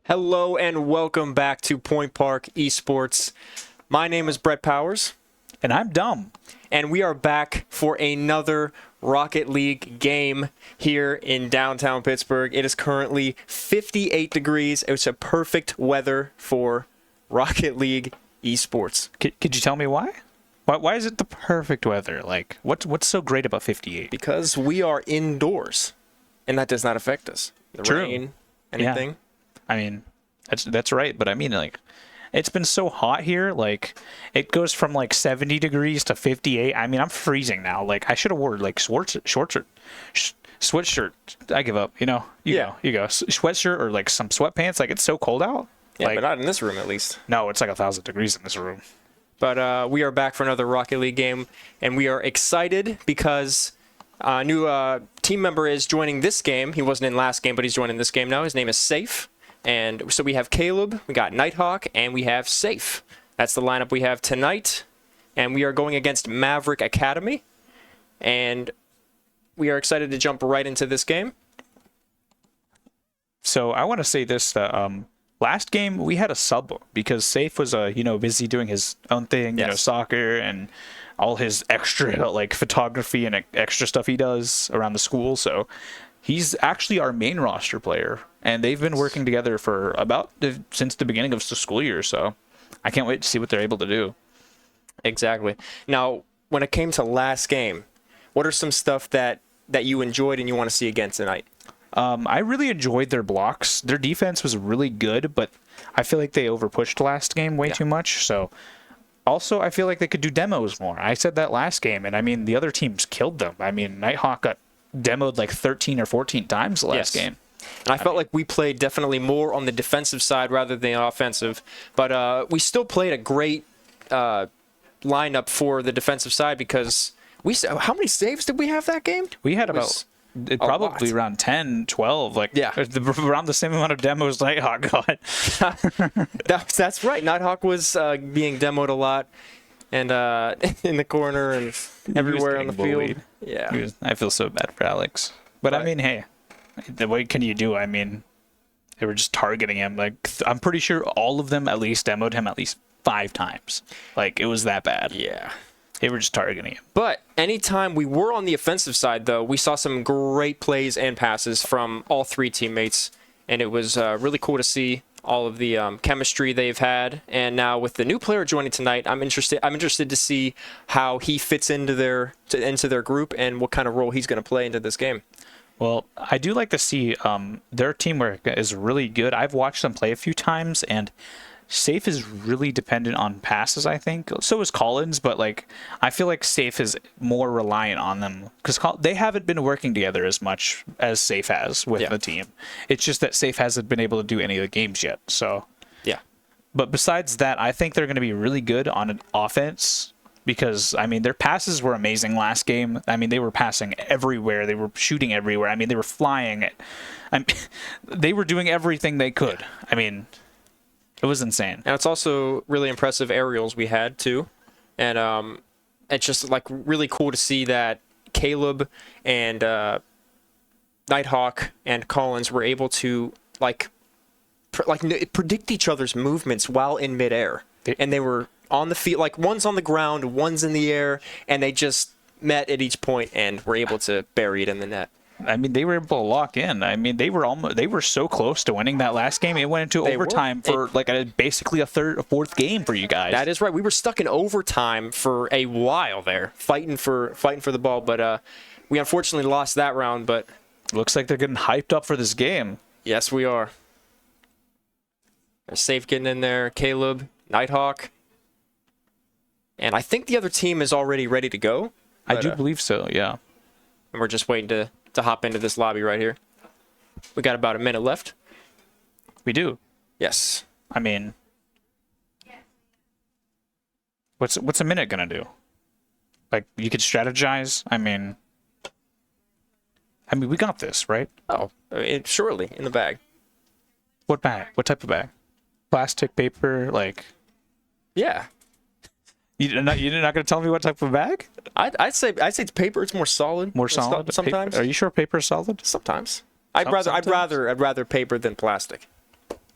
Hello and welcome back to Point Park Esports. My name is Brett Powers. And I'm dumb. And we are back for another Rocket League game here in downtown Pittsburgh. It is currently 58 degrees. It's a perfect weather for Rocket League Esports. Could you tell me why? Why is it the perfect weather? Like, what's so great about 58? Because we are indoors, and that does not affect us. The True. rain, anything. Yeah. I mean, that's right, but I mean, like, it's been so hot here. Like, it goes from like 70 degrees to 58. I mean, I'm freezing now. Like, I should have worn like sweatshirt. I give up. You go. Sweatshirt or like some sweatpants. Like, it's so cold out. Yeah, like, but not in this room at least. No, it's like 1,000 degrees in this room. But we are back for another Rocket League game, and we are excited because a new team member is joining this game. He wasn't in last game, but he's joining this game now. His name is Safe. And so we have Caleb, we got Nighthawk, and we have Safe. That's the lineup we have tonight. And we are going against Maverick Academy. And we are excited to jump right into this game. So I want to say this, that last game we had a sub because Safe was busy doing his own thing, Yes. soccer and all his extra like photography and extra stuff he does around the school. So he's actually our main roster player, and they've been working together for since the beginning of the school year. So I can't wait to see what they're able to do. Exactly. Now, when it came to last game, what are some stuff that you enjoyed and you want to see again tonight? I really enjoyed their blocks. Their defense was really good, but I feel like they overpushed last game way too much. So also, I feel like they could do demos more. I said that last game, and I mean, the other teams killed them. I mean, Nighthawk got demoed like 13 or 14 times last game. And I felt like we played definitely more on the defensive side rather than the offensive. But we still played a great lineup for the defensive side because how many saves did we have that game? We had probably around 10, 12. Around the same amount of demos Nighthawk got. That's right. Nighthawk was being demoed a lot. And in the corner and everywhere on the field. Yeah. I feel so bad for Alex. But I mean, hey, what can you do? I mean, they were just targeting him. Like, I'm pretty sure all of them at least demoed him at least 5 times. Like, it was that bad. Yeah. They were just targeting him. But anytime we were on the offensive side, though, we saw some great plays and passes from all 3 teammates. And it was really cool to see all of the chemistry they've had. And now with the new player joining tonight, I'm interested to see how he fits into their group and what kind of role he's going to play into this game. Well, I do like to see their teamwork is really good. I've watched them play a few times, and Safe is really dependent on passes, I think. So is Collins, but like I feel like Safe is more reliant on them because they haven't been working together as much as Safe has with the team. It's just that Safe hasn't been able to do any of the games yet. So yeah. But besides that, I think they're going to be really good on an offense because, I mean, their passes were amazing last game. I mean, they were passing everywhere. They were shooting everywhere. I mean, they were flying. They were doing everything they could. I mean, it was insane. And it's also really impressive aerials we had, too. And it's just, like, really cool to see that Caleb and Nighthawk and Collins were able to, predict each other's movements while in midair. And they were on the field, like, one's on the ground, one's in the air, and they just met at each point and were able to bury it in the net. I mean, they were able to lock in. I mean, they were so close to winning that last game. It went into overtime for basically a fourth game for you guys. That is right. We were stuck in overtime for a while there, fighting for the ball, but we unfortunately lost that round. But looks like they're getting hyped up for this game. Yes, we are. They're Safe getting in there. Caleb, Nighthawk, and I think the other team is already ready to go. I do believe so. Yeah. And we're just waiting to hop into this lobby right here. We got about a minute left. We do. Yes. I mean, what's a minute gonna do? Like, you could strategize. I mean, we got this, right? Oh, surely in the bag. What bag? What type of bag? Plastic, paper, like? Yeah. You're not gonna tell me what type of bag? I'd say it's paper. It's more solid. More solid sometimes. Are you sure paper is solid? Sometimes. I'd rather paper than plastic.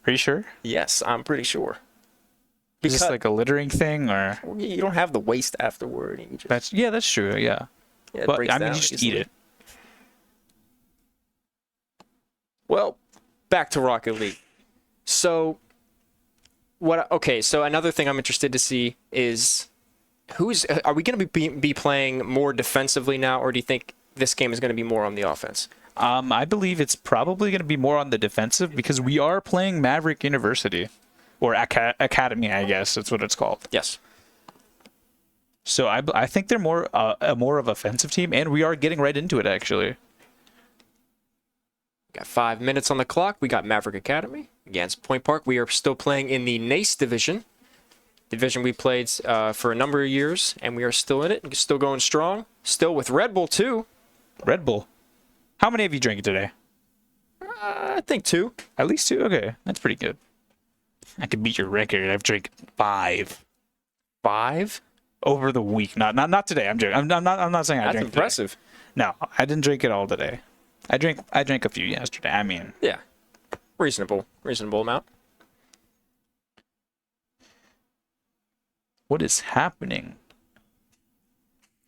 Are Are you sure? Yes, I'm pretty sure. Is this like a littering thing, or You don't have the waste afterward. You just, that's true. Yeah, yeah, it but breaks I mean, down you just easily. eat it. Well, back to Rocket League. So, okay, so another thing I'm interested to see is are we going to be playing more defensively now, or do you think this game is going to be more on the offense? I believe it's probably going to be more on the defensive because we are playing Maverick University, or Academy, I guess that's what it's called. Yes. So I think they're more a more of offensive team, and we are getting right into it actually. Got 5 minutes on the clock. We got Maverick Academy against Point Park. We are still playing in the NACE division we played for a number of years, and we are still in it, still going strong, still with Redbull too. Red Bull. How many have you drank today? I think 2. At least 2. Okay, that's pretty good. I could beat your record. I've drank 5 5? over the week. Not today. I'm joking. I'm not saying I That's drank impressive. today. No, I didn't drink it all today. I drank a few yesterday. I mean, Yeah, reasonable amount. what is happening?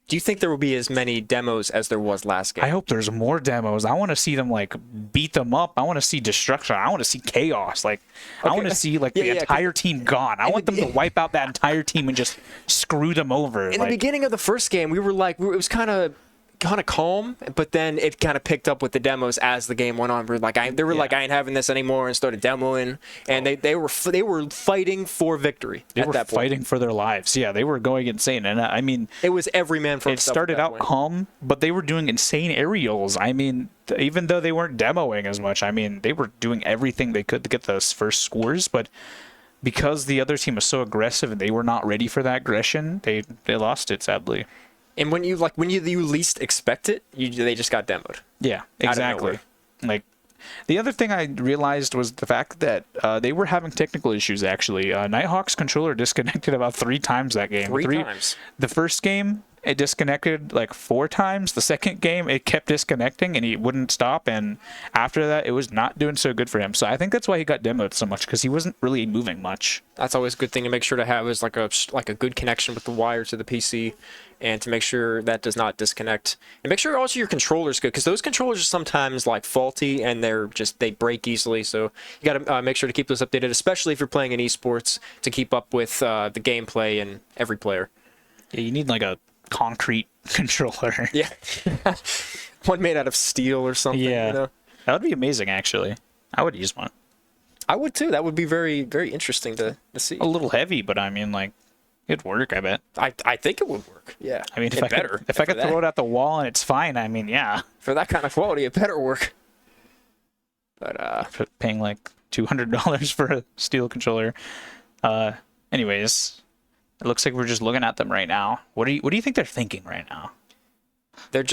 Do you think there will be as many demos as there was last game? I hope there's more demos. I want to see them like beat them up. I want to see destruction. I want to see chaos. Like I want to see like the entire team gone. I want them to wipe out that entire team and just screw them over. In the beginning of the first game, we were like, it was kind of calm, but then it kind of picked up with the demos as the game went on. We were like, they were like, I ain't having this anymore, and started demoing, and they were fighting for victory. They were fighting for their lives. Yeah, they were going insane, and I mean, it was every man for himself. It started out calm, but they were doing insane aerials. I mean, even though they weren't demoing as much, I mean, they were doing everything they could to get those first scores, but because the other team was so aggressive and they were not ready for that aggression, they lost it, sadly. And when you least expect it, they just got demoed. Yeah, exactly. Like the other thing I realized was the fact that they were having technical issues. Actually, Nighthawk's controller disconnected about 3 times that game. 3 times. The first game it disconnected like 4 times. The second game it kept disconnecting and he wouldn't stop. And after that, it was not doing so good for him. So I think that's why he got demoed so much, because he wasn't really moving much. That's always a good thing to make sure to have, is like a good connection with the wire to the PC, and to make sure that does not disconnect. And make sure also your controller's good, because those controllers are sometimes like faulty and they break easily. So you got to make sure to keep those updated, especially if you're playing in esports, to keep up with the gameplay and every player. Yeah, you need like a concrete controller. Yeah. One made out of steel or something. Yeah. You know? That would be amazing, actually. I would use one. I would too. That would be very, very interesting to see. A little heavy, but I mean, like, it'd work, I bet. I think it would work. Yeah. I mean, if I could throw it at the wall and it's fine, I mean, yeah. For that kind of quality, it better work. But paying like $200 for a steel controller. Anyways, it looks like we're just looking at them right now. What do you think they're thinking right now?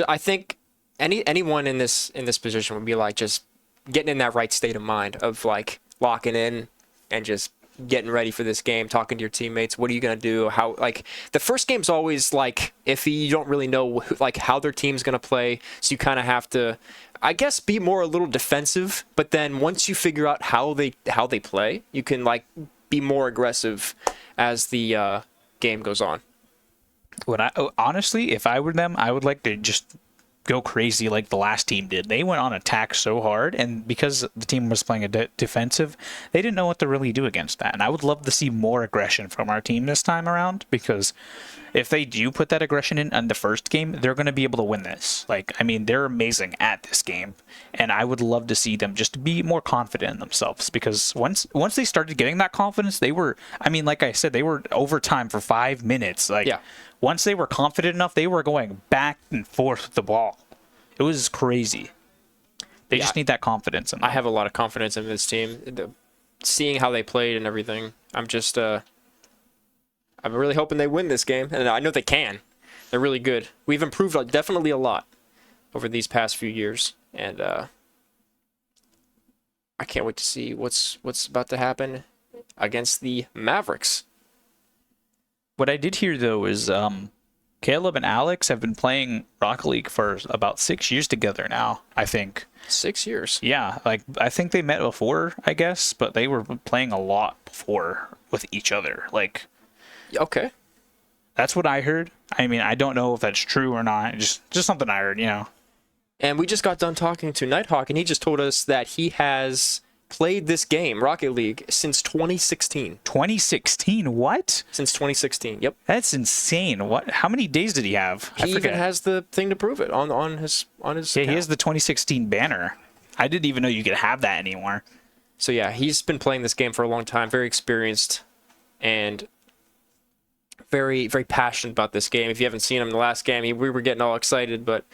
I think anyone in this position would be like just getting in that right state of mind of like locking in and just getting ready for this game, talking to your teammates. What are you gonna do? How, like, the first game's always like iffy. You don't really know like how their team's gonna play, so you kind of have to, I guess, be more a little defensive. But then once you figure out how they play, you can like be more aggressive as the game goes on. Honestly, if I were them, I would like to just go crazy like the last team did. They went on attack so hard, and because the team was playing a defensive, they didn't know what to really do against that. And I would love to see more aggression from our team this time around, because if they do put that aggression in the first game, they're going to be able to win this. Like, I mean, they're amazing at this game, and I would love to see them just be more confident in themselves, because once they started getting that confidence, they were, I mean, like I said, they were overtime for 5 minutes. Like, yeah. Once they were confident enough, they were going back and forth with the ball. It was crazy. They just need that confidence in them. I have a lot of confidence in this team. Seeing how they played and everything, I'm really hoping they win this game, and I know they can. They're really good. We've improved definitely a lot over these past few years, and I can't wait to see what's about to happen against the Mavericks. What I did hear, though, is Caleb and Alex have been playing Rocket League for about 6 years together now, I think. 6 years. Yeah, like I think they met before, I guess, but they were playing a lot before with each other. Like, Okay. that's what I heard. I mean, I don't know if that's true or not. Just something I heard, you know. And we just got done talking to Nighthawk, and he just told us that he has played this game, Rocket League, since 2016. 2016, what? Since 2016. Yep. That's insane. What? How many days did he have? I He forget. even has the thing to prove it on his Yeah, account. he has the 2016 banner. I didn't even know you could have that anymore. So yeah, he's been playing this game for a long time, very experienced, and very, very passionate about this game. If you haven't seen him in the last game, we were getting all excited, but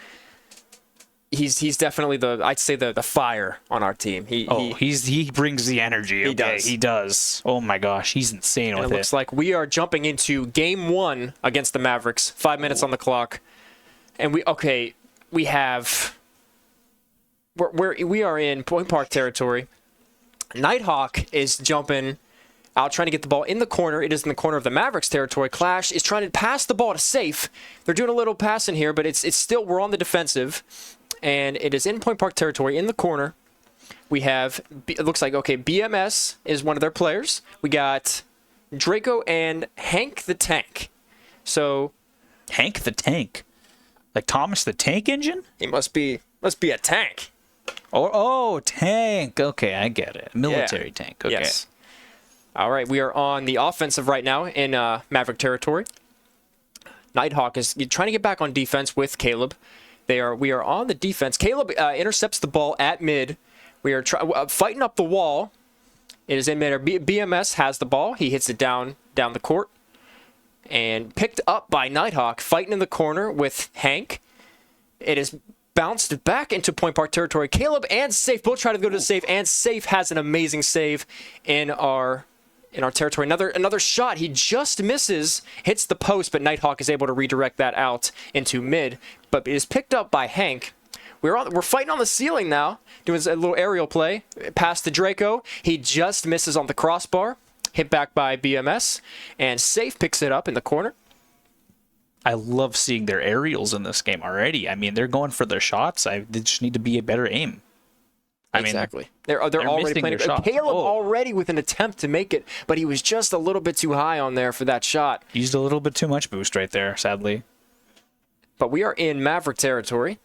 he's definitely I'd say the fire on our team. He brings the energy. He does. He does. Oh my gosh, he's insane And with it looks it. like we are jumping into game 1 against the Mavericks. 5 minutes on the clock, and we are in Point Park territory. Nighthawk is jumping out, trying to get the ball in the corner. It is in the corner of the Mavericks territory. Clash is trying to pass the ball to Safe. They're doing a little pass in here, but it's still, we're on the defensive, and it is in Point Park territory in the corner. We have, it looks like, okay, BMS is one of their players. We got Draco and Hank the Tank. So Hank the Tank, like Thomas the Tank Engine. he must be a tank. Oh, tank. Okay, I get it. Military tank. Okay. Yes. All right, we are on the offensive right now in Maverick territory. Nighthawk is trying to get back on defense with Caleb. We are on the defense. Caleb intercepts the ball at mid. We are fighting up the wall. It is in mid. BMS has the ball. He hits it down the court. And picked up by Nighthawk, fighting in the corner with Hank. It is bounced back into Point Park territory. Caleb and Safe both try to go to the safe, and Safe has an amazing save in our territory. Another shot. He just misses, hits the post, but Nighthawk is able to redirect that out into mid. But it is picked up by Hank. We're fighting on the ceiling now, doing a little aerial play. Pass to Draco. He just misses on the crossbar. Hit back by BMS, and Safe picks it up in the corner. I love seeing their aerials in this game already. I mean, they're going for their shots. They just need to be a better aim. Exactly. They're already missing playing. their shots. Caleb Oh. already with an attempt to make it, but he was just a little bit too high on there for that shot. Used a little bit too much boost right there, sadly. But we are in Maverick territory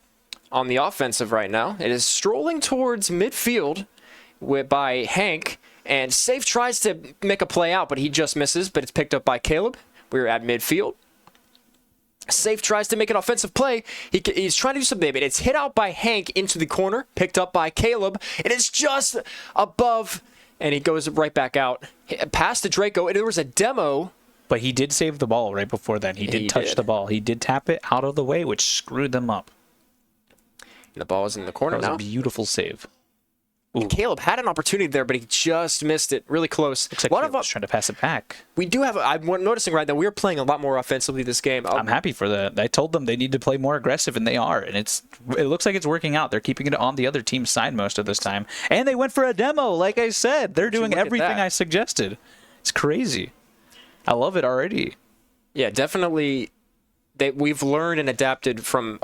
on the offensive right now. It is strolling towards midfield by Hank, and Safe tries to make a play out, but he just misses, but it's picked up by Caleb. We're at midfield. Safe tries to make an offensive play. He's trying to do something, but it's hit out by Hank into the corner, picked up by Caleb. It is just above, and he goes right back out. Pass to Draco, and there was a demo. But he did save the ball right before then. He did touch the ball. He did tap it out of the way, which screwed them up. And the ball is in the corner That was now. a beautiful save. Caleb had an opportunity there, but he just missed it. Really close. Looks like he was trying to pass it back. We do have. I'm noticing right now we're playing a lot more offensively this game. I'm happy for that. I told them they need to play more aggressive, and they are. And it looks like it's working out. They're keeping it on the other team's side most of this time. And they went for a demo, like I said. They're doing everything I suggested. It's crazy. I love it already. Yeah, definitely. We've learned and adapted from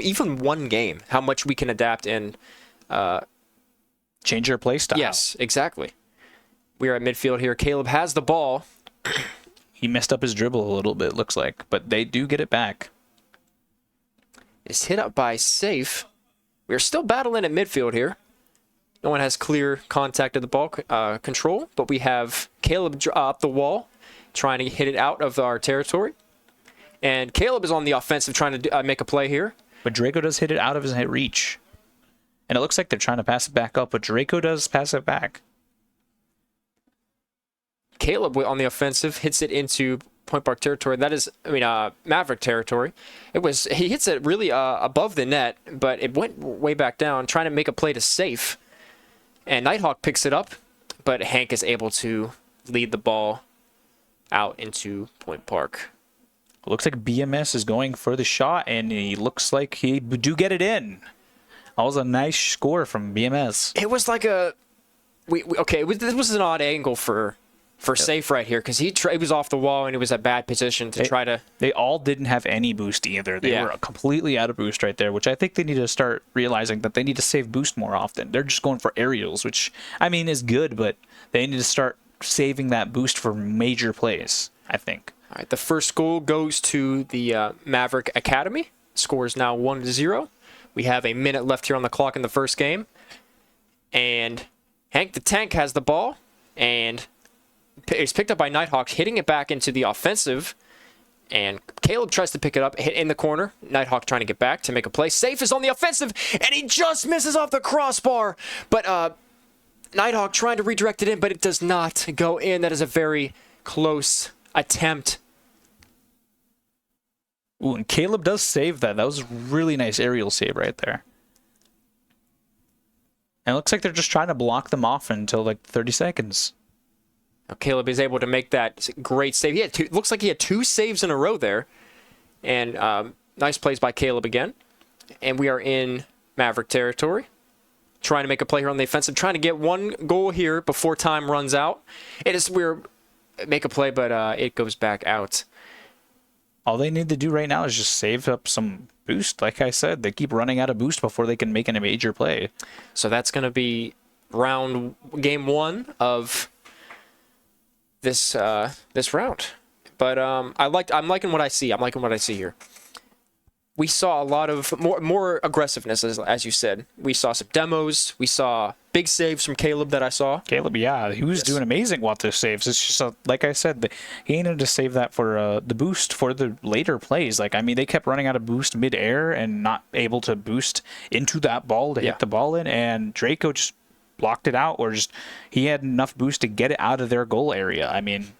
even one game how much we can adapt and change your play style. Yes, exactly. We are at midfield here. Caleb has the ball. He messed up his dribble a little bit, looks like, but they do get it back. It's hit up by Safe. We're still battling at midfield here. No one has clear contact of the ball control, but we have Caleb up the wall, trying to hit it out of our territory. And Caleb is on the offensive, trying to make a play here. But Draco does hit it out of his reach. And it looks like they're trying to pass it back up, but Draco does pass it back. Caleb on the offensive hits it into Point Park territory. That is, Maverick territory. He hits it really above the net, but it went way back down, trying to make a play to Safe. And Nighthawk picks it up, but Hank is able to lead the ball out into Point Park. Looks like BMS is going for the shot, and he looks like he do get it in. That was a nice score from BMS. It was like this was an odd angle for for Safe right here, because he was off the wall and it was a bad position to try to... They all didn't have any boost either. They were completely out of boost right there, which I think they need to start realizing that they need to save boost more often. They're just going for aerials, which, I mean, is good, but they need to start saving that boost for major plays, I think. All right, the first goal goes to the Maverick Academy. Score is now 1-0. We have a minute left here on the clock in the first game. And Hank the Tank has the ball, and it's picked up by Nighthawk, hitting it back into the offensive. And Caleb tries to pick it up, hit in the corner. Nighthawk trying to get back to make a play. Safe is on the offensive, and he just misses off the crossbar. But Nighthawk trying to redirect it in, but it does not go in. That is a very close attempt. Ooh, and Caleb does save that. That was a really nice aerial save right there. And it looks like they're just trying to block them off until like 30 seconds. Now Caleb is able to make that great save. He had looks like he had 2 saves in a row there. And nice plays by Caleb again. And we are in Maverick territory. Trying to make a play here on the offensive. Trying to get one goal here before time runs out. We're make a play, but it goes back out. All they need to do right now is just save up some boost. Like I said, they keep running out of boost before they can make a major play. So that's going to be game 1 of this this round. But I'm liking what I see. I'm liking what I see here. We saw a lot of more aggressiveness, as you said. We saw some demos. We saw big saves from Caleb that I saw. Caleb, yeah, he was doing amazing with those saves. It's just, like I said, he needed to save that for the boost for the later plays. Like, I mean, they kept running out of boost mid-air and not able to boost into that ball to hit the ball in, and Draco just blocked it out, or just he had enough boost to get it out of their goal area. I mean,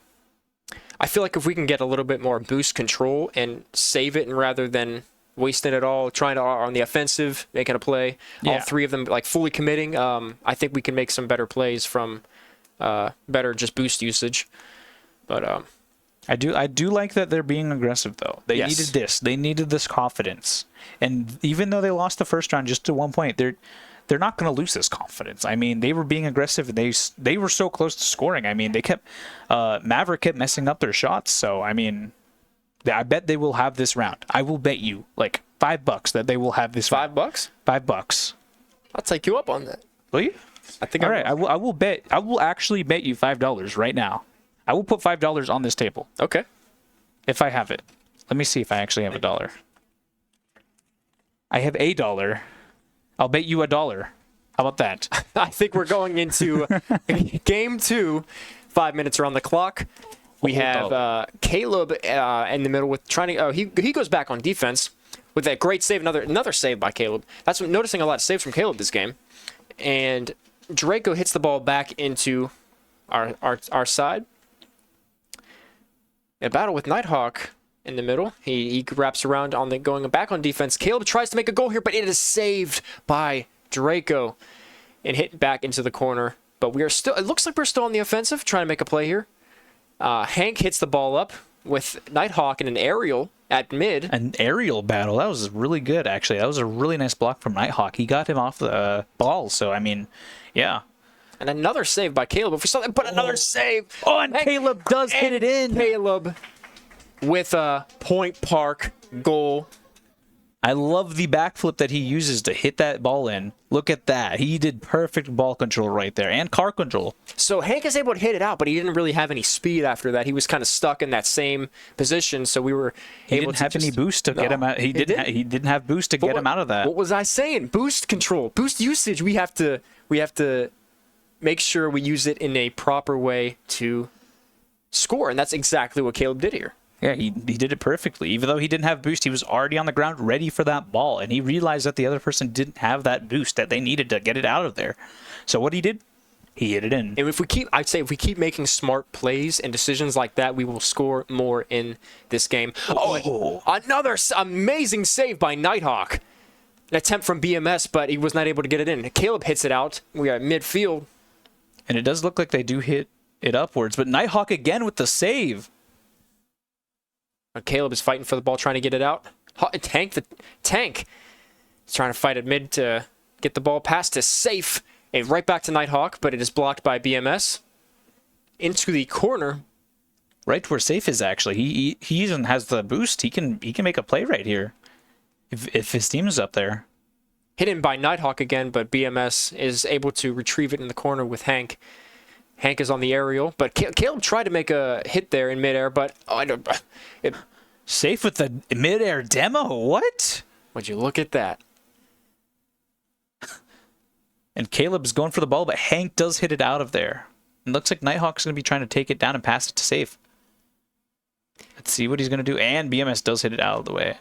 I feel like if we can get a little bit more boost control and save it, and rather than wasting it all, trying to on the offensive, making a play, all 3 of them like fully committing, I think we can make some better plays from better just boost usage. But I do like that they're being aggressive though. They needed this. They needed this confidence. And even though they lost the first round just to 1 point, they're not going to lose this confidence. I mean, they were being aggressive, and they were so close to scoring. I mean, they kept Maverick kept messing up their shots. So I mean, I bet they will have this round. I will bet you like $5 that they will have this. $5? $5. I'll take you up on that. Will you? I think. All right. I will bet. I will actually bet you $5 right now. I will put $5 on this table. Okay. If I have it. Let me see if I actually have $1. I have $1. I'll bet you $1. How about that? I think we're going into game 2. 5 minutes are on the clock. We have Caleb in the middle with trying to. He goes back on defense with that great save. Another save by Caleb. That's what, noticing a lot of saves from Caleb this game. And Draco hits the ball back into our side. A battle with Nighthawk in the middle. He wraps around on the going back on defense. Caleb tries to make a goal here, but it is saved by Draco and hit back into the corner. But we are still. It looks like we're still on the offensive, trying to make a play here. Hank hits the ball up with Nighthawk in an aerial at mid. An aerial battle. That was really good, actually. That was a really nice block from Nighthawk. He got him off the ball. So, I mean, yeah. And another save by Caleb. If we saw that, but another save. Oh, and Caleb does hit it in. Caleb with a Point Park goal. I love the backflip that he uses to hit that ball in. Look at that. He did perfect ball control right there and car control. So Hank is able to hit it out, but he didn't really have any speed after that. He was kind of stuck in that same position, so we were able to have any boost to get him out. He didn't have boost to get him out of that. What was I saying? Boost control, boost usage. We have to make sure we use it in a proper way to score, and that's exactly what Caleb did here. Yeah, he did it perfectly. Even though he didn't have boost, he was already on the ground ready for that ball, and he realized that the other person didn't have that boost that they needed to get it out of there. So what he did, he hit it in. And if we keep making smart plays and decisions like that, we will score more in this game. Oh, another amazing save by Nighthawk. An attempt from BMS, but he was not able to get it in. Caleb hits it out. We are at midfield. And it does look like they do hit it upwards, but Nighthawk again with the save. Caleb is fighting for the ball, trying to get it out. Tank is trying to fight at mid to get the ball past to Safe. And right back to Nighthawk, but it is blocked by BMS. into the corner. Right where Safe is, actually. He even has the boost. He can make a play right here if his team is up there. Hidden by Nighthawk again, but BMS is able to retrieve it in the corner with Hank. Hank is on the aerial, but Caleb tried to make a hit there in midair, but Safe with the midair demo. What? would you look at that? And Caleb's going for the ball, but Hank does hit it out of there. It looks like Nighthawk's going to be trying to take it down and pass it to Safe. Let's see what he's going to do. And BMS does hit it out of the way.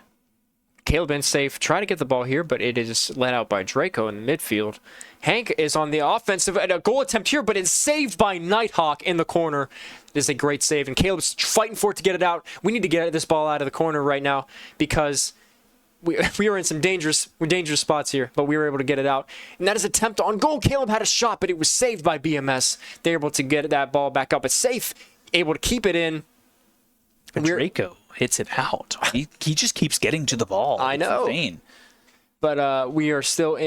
Caleb and Safe try to get the ball here, but it is let out by Draco in the midfield. Hank is on the offensive, and a goal attempt here, but it's saved by Nighthawk in the corner. It is a great save, and Caleb's fighting for it to get it out. We need to get this ball out of the corner right now because we are in some dangerous spots here, but we were able to get it out. And that is an attempt on goal. Caleb had a shot, but it was saved by BMS. They're able to get that ball back up. It's Safe, able to keep it in. And Draco hits it out. He just keeps getting to the ball. I know. It's insane. But we are still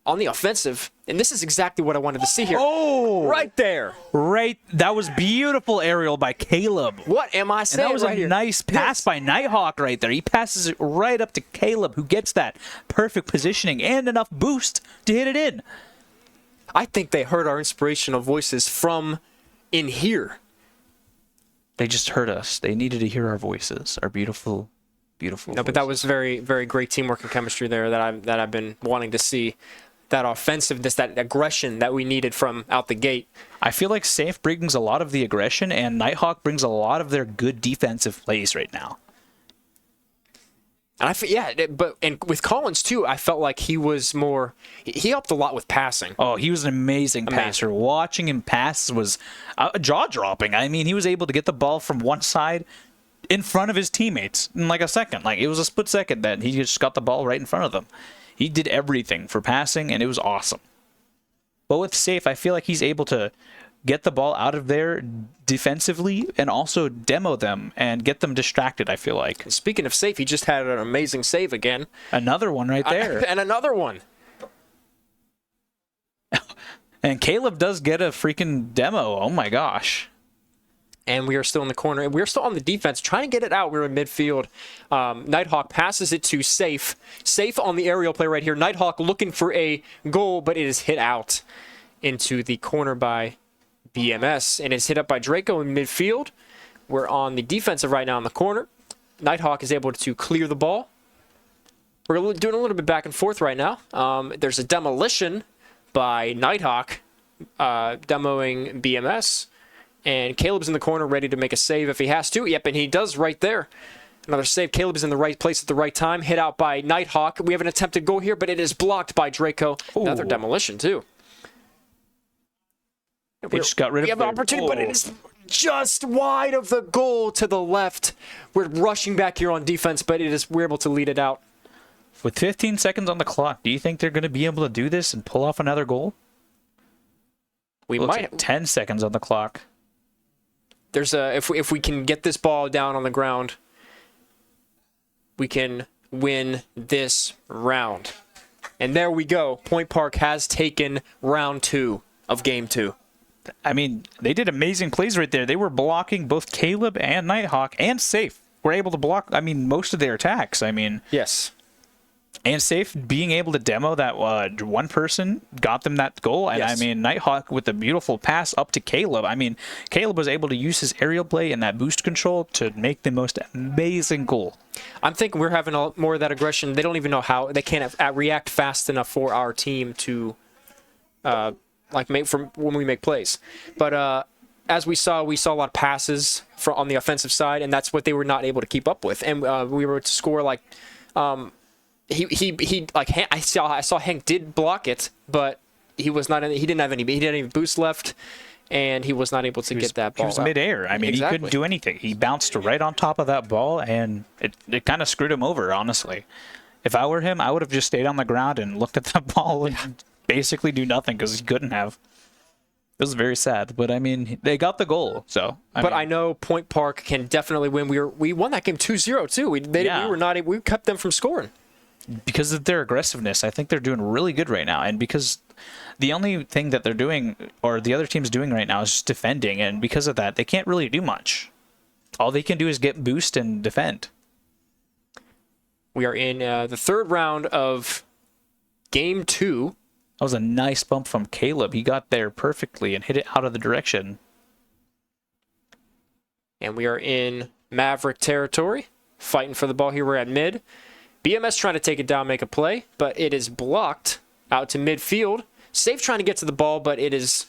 on the offensive, and this is exactly what I wanted to see here. Oh! Right there. Right. That was beautiful aerial by Caleb. What am I saying? And that was right a here? nice pass by Nighthawk right there. He passes it right up to Caleb, who gets that perfect positioning and enough boost to hit it in. I think they heard our inspirational voices from in here. They just heard us. They needed to hear our voices, our beautiful, beautiful. No, but that was very, very great teamwork and chemistry there that I've been wanting to see. That offensiveness, that aggression that we needed from out the gate. I feel like Safe brings a lot of the aggression, and Nighthawk brings a lot of their good defensive plays right now. And and with Collins too, I felt like he was more. He helped a lot with passing. Oh, he was an amazing passer. Watching him pass was jaw dropping. I mean, he was able to get the ball from one side in front of his teammates in like a second. Like it was a split second that he just got the ball right in front of them. He did everything for passing, and it was awesome. But with Safe, I feel like he's able to get the ball out of there defensively and also demo them and get them distracted, I feel like. Speaking of Safe, he just had an amazing save again. Another one right there. And another one. And Caleb does get a freaking demo. Oh my gosh. And we are still in the corner. And we're still on the defense, trying to get it out. We're in midfield. Nighthawk passes it to Safe. Safe on the aerial play right here. Nighthawk looking for a goal, but it is hit out into the corner by BMS. And it's hit up by Draco in midfield. We're on the defensive right now in the corner. Nighthawk is able to clear the ball. We're doing a little bit back and forth right now. There's a demolition by Nighthawk demoing BMS. And Caleb's in the corner ready to make a save if he has to. Yep, and he does right there. Another save. Caleb is in the right place at the right time. Hit out by Nighthawk. We have an attempted goal here, but it is blocked by Draco. Ooh. Another demolition, too. They just got rid of We have an opportunity, but it is just wide of the goal to the left. We're rushing back here on defense, but we're able to lead it out. With 15 seconds on the clock, do you think they're going to be able to do this and pull off another goal? We might. Like 10 seconds on the clock. There's if we can get this ball down on the ground, we can win this round. And there we go. Point Park has taken round 2 of game 2. I mean, they did amazing plays right there. They were blocking both Caleb and Nighthawk, and Safe were able to block, I mean, most of their attacks. I mean, yes. And Safe being able to demo that one person got them that goal. And yes. I mean, Nighthawk with a beautiful pass up to Caleb. I mean, Caleb was able to use his aerial play and that boost control to make the most amazing goal. I'm thinking we're having more of that aggression. They don't even know how. They can't react fast enough for our team to make from when we make plays. But as we saw a lot of passes on the offensive side, and that's what they were not able to keep up with. And we were to score like. He I saw Hank did block it, but he didn't have any boost left, and he was not able to get that ball. He was midair. I mean, exactly. He couldn't do anything. He bounced right on top of that ball, and it kind of screwed him over, honestly. If I were him, I would have just stayed on the ground and looked at that ball and basically do nothing because he couldn't have. It was very sad, but I mean, they got the goal, so. I know Point Park can definitely win. We won that game 2-0 too. We kept them from scoring. because of their aggressiveness, I think they're doing really good right now. And because the only thing that they're doing, or the other team's doing right now, is just defending. And because of that, they can't really do much. All they can do is get boost and defend. We are in the third round of Game 2. That was a nice bump from Caleb. He got there perfectly and hit it out of the direction. And we are in Maverick territory, fighting for the ball here. We're at mid. BMS trying to take it down, make a play, but it is blocked out to midfield. Safe trying to get to the ball, but it is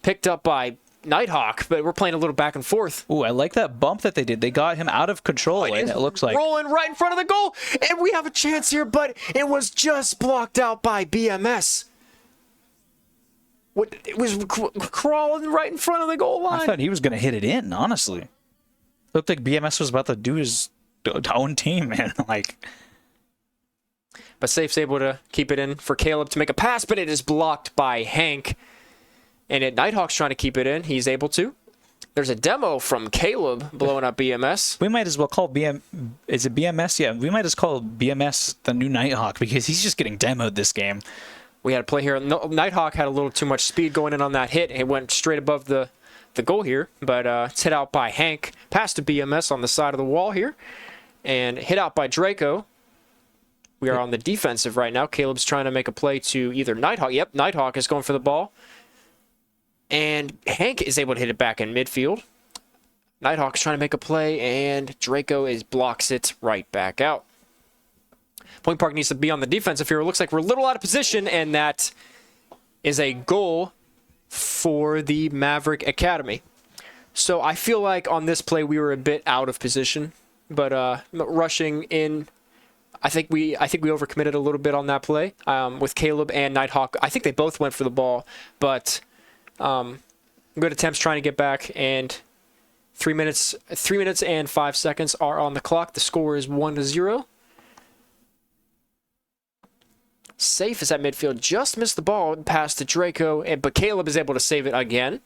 picked up by Nighthawk, but we're playing a little back and forth. Ooh, I like that bump that they did. They got him out of control, and it looks like... rolling right in front of the goal, and we have a chance here, but it was just blocked out by BMS. It was crawling right in front of the goal line. I thought he was going to hit it in, honestly. Looked like BMS was about to do his own team, man. But Safe's able to keep it in for Caleb to make a pass, but it is blocked by Hank. And Nighthawk's trying to keep it in. He's able to. There's a demo from Caleb blowing up BMS. We might as well call Is it BMS? Yeah, we might as call BMS the new Nighthawk because he's just getting demoed this game. We had a play here. Nighthawk had a little too much speed going in on that hit. It went straight above the goal here, but it's hit out by Hank. Pass to BMS on the side of the wall here. And hit out by Draco. We are on the defensive right now. Caleb's trying to make a play to either Nighthawk. Yep, Nighthawk is going for the ball. And Hank is able to hit it back in midfield. Nighthawk's trying to make a play, and Draco blocks it right back out. Point Park needs to be on the defensive here. It looks like we're a little out of position, and that is a goal for the Maverick Academy. So I feel like on this play we were a bit out of position, but rushing in, I think we overcommitted a little bit on that play with Caleb and Nighthawk. I think they both went for the ball, but good attempts trying to get back, and 3 minutes and 5 seconds are on the clock. The score is 1-0. Safe is at midfield, just missed the ball, pass to Draco, but Caleb is able to save it again.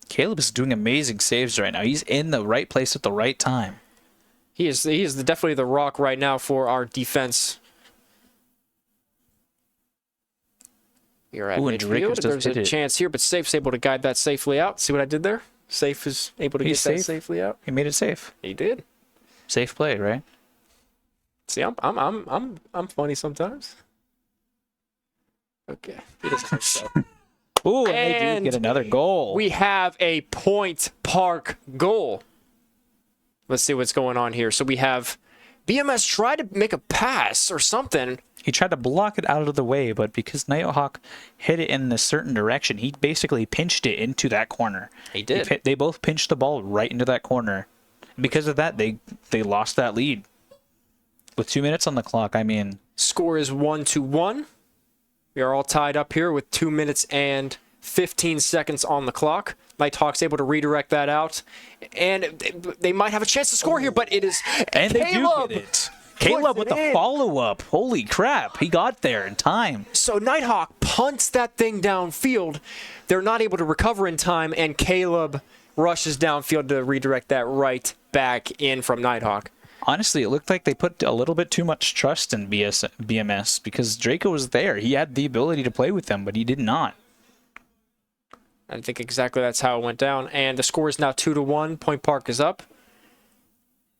Caleb is doing amazing saves right now. He's in the right place at the right time. He is definitely the rock right now for our defense. You're at midfield. There's a chance here, but Safe's able to guide that safely out. See what I did there? Safe is able to get that safely out. He made it safe. He did. Safe play, right? See, I'm funny sometimes. Okay. He doesn't think so. Ooh, and they do get another goal. We have a Point Park goal. Let's see what's going on here. So we have BMS tried to make a pass or something. He tried to block it out of the way, but because Nighthawk hit it in a certain direction, he basically pinched it into that corner. He did. They both pinched the ball right into that corner. Because of that, they lost that lead. With 2 minutes on the clock, I mean... Score is 1-1. We are all tied up here with 2 minutes and 15 seconds on the clock. Nighthawk's able to redirect that out. And they might have a chance to score here, but it is and Caleb. They do get it. Caleb with the follow-up. Holy crap. He got there in time. So Nighthawk punts that thing downfield. They're not able to recover in time, and Caleb rushes downfield to redirect that right back in from Nighthawk. Honestly, it looked like they put a little bit too much trust in BMS because Draco was there. He had the ability to play with them, but he did not. I think exactly that's how it went down. And the score is now 2-1. Point Park is up.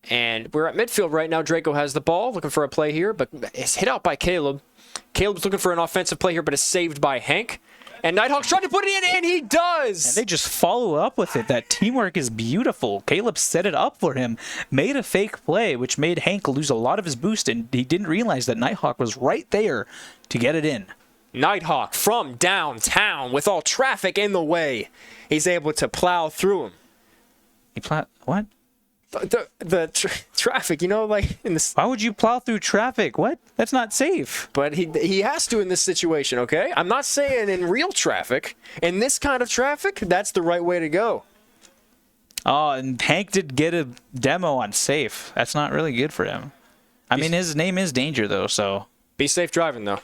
And we're at midfield right now. Draco has the ball, looking for a play here, but it's hit out by Caleb. Caleb's looking for an offensive play here, but it's saved by Hank. And Nighthawk's trying to put it in, and he does! And they just follow up with it. That teamwork is beautiful. Caleb set it up for him, made a fake play, which made Hank lose a lot of his boost, and he didn't realize that Nighthawk was right there to get it in. Nighthawk from downtown with all traffic in the way. He's able to plow through him. What? The traffic, you know, like in this. Why would you plow through traffic? What? That's not safe. But he has to in this situation, okay? I'm not saying in real traffic. In this kind of traffic, that's the right way to go. Oh, and Hank did get a demo on safe. That's not really good for him. I mean, his name is Danger, though, so. Be safe driving, though.